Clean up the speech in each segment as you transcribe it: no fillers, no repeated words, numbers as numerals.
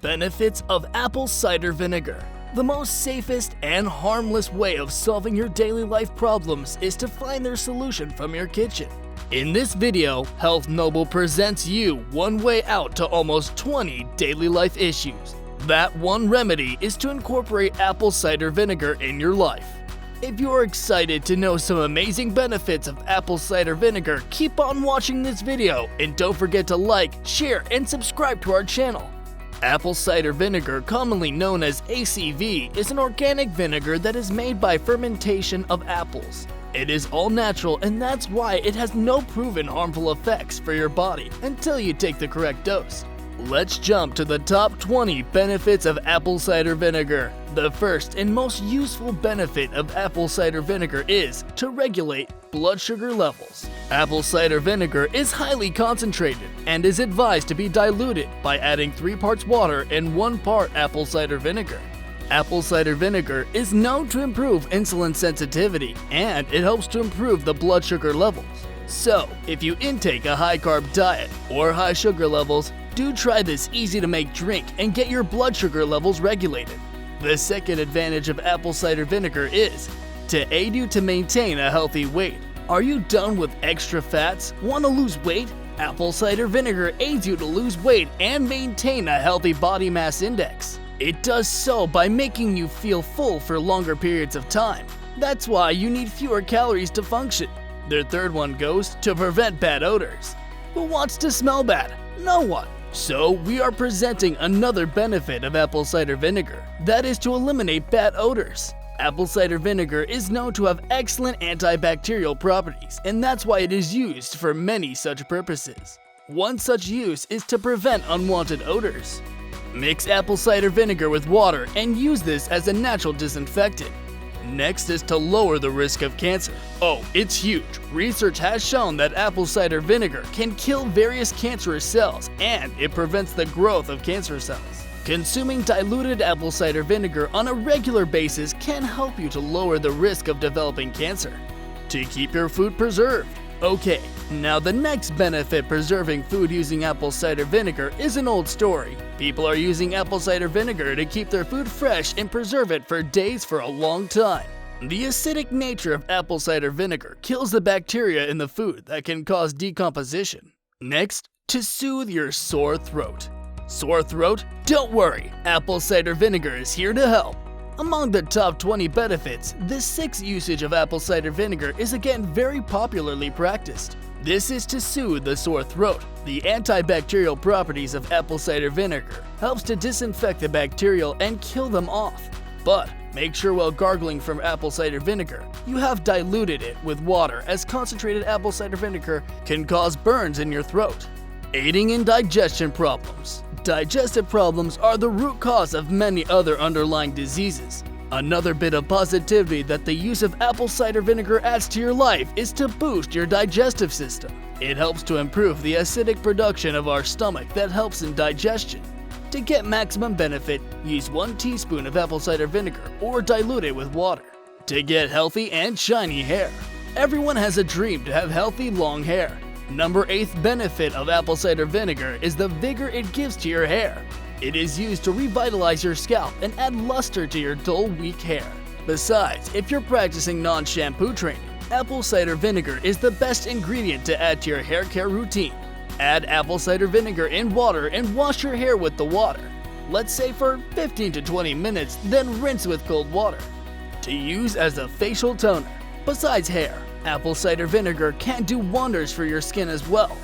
Benefits of apple cider vinegar. The most safest and harmless way of solving your daily life problems is to find their solution from your kitchen. In this video, Health Noble presents you one way out to almost 20 daily life issues. That one remedy is to incorporate apple cider vinegar in your life. If you are excited to know some amazing benefits of apple cider vinegar, keep on watching this video and don't forget to like, share, and subscribe to our channel. Apple cider vinegar, commonly known as ACV, is an organic vinegar that is made by fermentation of apples. It is all natural, and that's why it has no proven harmful effects for your body until you take the correct dose. Let's jump to the top 20 benefits of apple cider vinegar. The first and most useful benefit of apple cider vinegar is to regulate blood sugar levels. Apple cider vinegar is highly concentrated and is advised to be diluted by adding 3 parts water and 1 part apple cider vinegar. Apple cider vinegar is known to improve insulin sensitivity, and it helps to improve the blood sugar levels. So, if you intake a high-carb diet or high sugar levels, do try this easy-to-make drink and get your blood sugar levels regulated. The second advantage of apple cider vinegar is to aid you to maintain a healthy weight. Are you done with extra fats? Want to lose weight? Apple cider vinegar aids you to lose weight and maintain a healthy body mass index. It does so by making you feel full for longer periods of time. That's why you need fewer calories to function. Their third one goes to prevent bad odors. Who wants to smell bad? No one. So we are presenting another benefit of apple cider vinegar, that is to eliminate bad odors. Apple cider vinegar is known to have excellent antibacterial properties, and that's why it is used for many such purposes. One such use is to prevent unwanted odors. Mix apple cider vinegar with water and use this as a natural disinfectant. Next is to lower the risk of cancer. Oh, it's huge. Research has shown that apple cider vinegar can kill various cancerous cells, and it prevents the growth of cancer cells. Consuming diluted apple cider vinegar on a regular basis can help you to lower the risk of developing cancer. To keep your food preserved. Okay, now the next benefit preserving food using apple cider vinegar is an old story. People are using apple cider vinegar to keep their food fresh and preserve it for days for a long time. The acidic nature of apple cider vinegar kills the bacteria in the food that can cause decomposition. Next, to soothe your sore throat. Sore throat? Don't worry, apple cider vinegar is here to help. Among the top 20 benefits, the 6th usage of apple cider vinegar is again very popularly practiced. This is to soothe the sore throat. The antibacterial properties of apple cider vinegar helps to disinfect the bacteria and kill them off. But make sure while gargling from apple cider vinegar, you have diluted it with water, as concentrated apple cider vinegar can cause burns in your throat. Aiding in digestion problems. Digestive problems are the root cause of many other underlying diseases. Another bit of positivity that the use of apple cider vinegar adds to your life is to boost your digestive system. It helps to improve the acidic production of our stomach that helps in digestion. To get maximum benefit, use 1 teaspoon of apple cider vinegar or dilute it with water. To get healthy and shiny hair. Everyone has a dream to have healthy long hair. Number 8th benefit of apple cider vinegar is the vigor it gives to your hair. It is used to revitalize your scalp and add luster to your dull, weak hair. Besides, if you're practicing non-shampoo training, apple cider vinegar is the best ingredient to add to your hair care routine. Add apple cider vinegar in water and wash your hair with the water. Let's say for 15 to 20 minutes, then rinse with cold water. To use as a facial toner. Besides hair, apple cider vinegar can do wonders for your skin as well.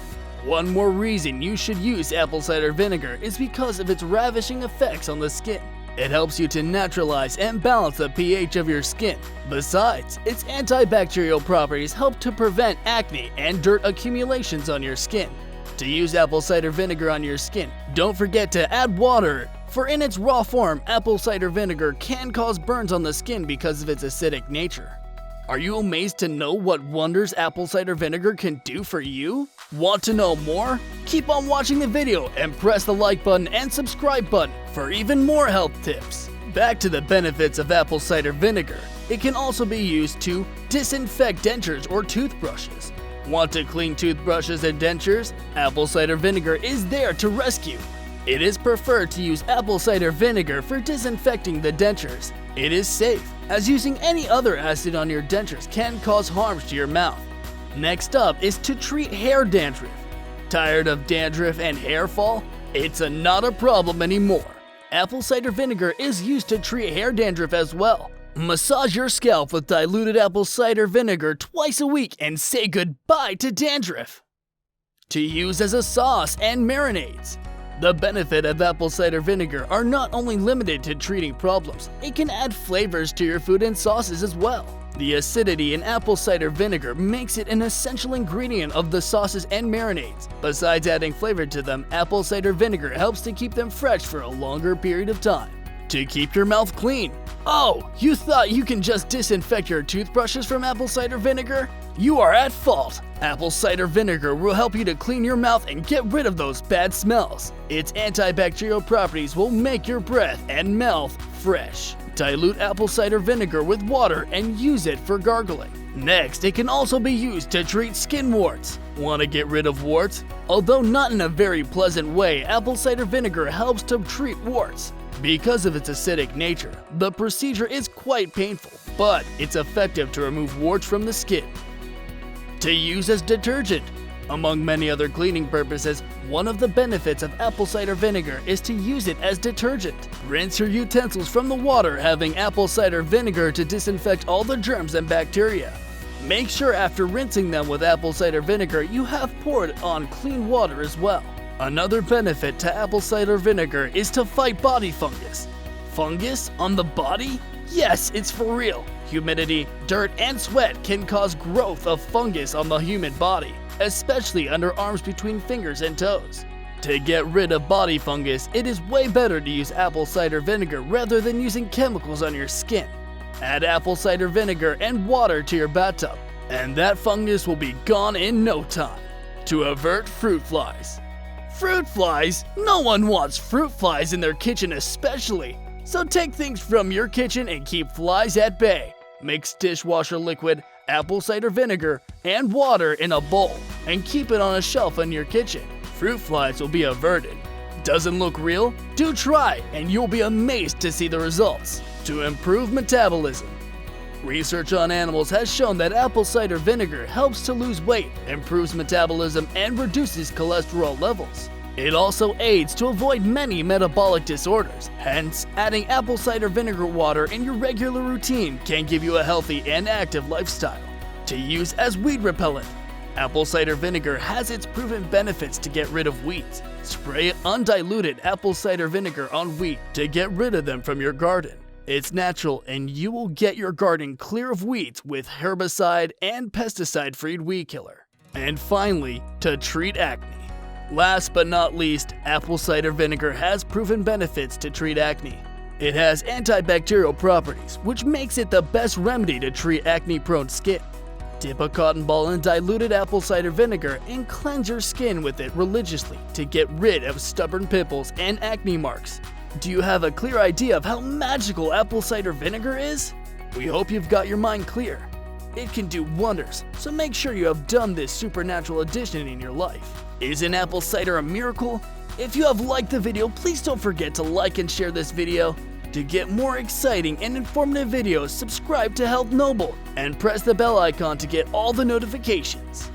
One more reason you should use apple cider vinegar is because of its ravishing effects on the skin. It helps you to neutralize and balance the pH of your skin. Besides, its antibacterial properties help to prevent acne and dirt accumulations on your skin. To use apple cider vinegar on your skin, don't forget to add water, for in its raw form, apple cider vinegar can cause burns on the skin because of its acidic nature. Are you amazed to know what wonders apple cider vinegar can do for you? Want to know more? Keep on watching the video and press the like button and subscribe button for even more health tips. Back to the benefits of apple cider vinegar. It can also be used to disinfect dentures or toothbrushes. Want to clean toothbrushes and dentures? Apple cider vinegar is there to rescue. It is preferred to use apple cider vinegar for disinfecting the dentures. It is safe, as using any other acid on your dentures can cause harms to your mouth. Next up is to treat hair dandruff. Tired of dandruff and hair fall? It's not a problem anymore. Apple cider vinegar is used to treat hair dandruff as well. Massage your scalp with diluted apple cider vinegar twice a week and say goodbye to dandruff. To use as a sauce and marinades. The benefit of apple cider vinegar are not only limited to treating problems, it can add flavors to your food and sauces as well. The acidity in apple cider vinegar makes it an essential ingredient of the sauces and marinades. Besides adding flavor to them, apple cider vinegar helps to keep them fresh for a longer period of time. To keep your mouth clean. Oh, you thought you can just disinfect your toothbrushes from apple cider vinegar? You are at fault. Apple cider vinegar will help you to clean your mouth and get rid of those bad smells. Its antibacterial properties will make your breath and mouth fresh. Dilute apple cider vinegar with water and use it for gargling. Next, it can also be used to treat skin warts. Want to get rid of warts? Although not in a very pleasant way, apple cider vinegar helps to treat warts. Because of its acidic nature, the procedure is quite painful, but it's effective to remove warts from the skin. To use as detergent. Among many other cleaning purposes, one of the benefits of apple cider vinegar is to use it as detergent. Rinse your utensils from the water having apple cider vinegar to disinfect all the germs and bacteria. Make sure after rinsing them with apple cider vinegar you have poured on clean water as well. Another benefit to apple cider vinegar is to fight body fungus. Fungus on the body? Yes, it's for real. Humidity, dirt, and sweat can cause growth of fungus on the human body, especially under arms between fingers and toes. To get rid of body fungus, it is way better to use apple cider vinegar rather than using chemicals on your skin. Add apple cider vinegar and water to your bathtub, and that fungus will be gone in no time. To avert fruit flies. Fruit flies? No one wants fruit flies in their kitchen especially. So take things from your kitchen and keep flies at bay. Mix dishwasher liquid, apple cider vinegar, and water in a bowl and keep it on a shelf in your kitchen. Fruit flies will be averted. Doesn't look real? Do try and you'll be amazed to see the results. To improve metabolism. Research on animals has shown that apple cider vinegar helps to lose weight, improves metabolism, and reduces cholesterol levels. It also aids to avoid many metabolic disorders. Hence, adding apple cider vinegar water in your regular routine can give you a healthy and active lifestyle. To use as weed repellent. Apple cider vinegar has its proven benefits to get rid of weeds. Spray undiluted apple cider vinegar on wheat to get rid of them from your garden. It's natural and you will get your garden clear of weeds with herbicide and pesticide-free weed killer. And finally, to treat acne. Last but not least, apple cider vinegar has proven benefits to treat acne. It has antibacterial properties, which makes it the best remedy to treat acne-prone skin. Dip a cotton ball in diluted apple cider vinegar and cleanse your skin with it religiously to get rid of stubborn pimples and acne marks. Do you have a clear idea of how magical apple cider vinegar is? We hope you've got your mind clear. It can do wonders, so make sure you have done this supernatural addition in your life. Isn't apple cider a miracle? If you have liked the video, please don't forget to like and share this video. To get more exciting and informative videos, subscribe to Health Noble and press the bell icon to get all the notifications.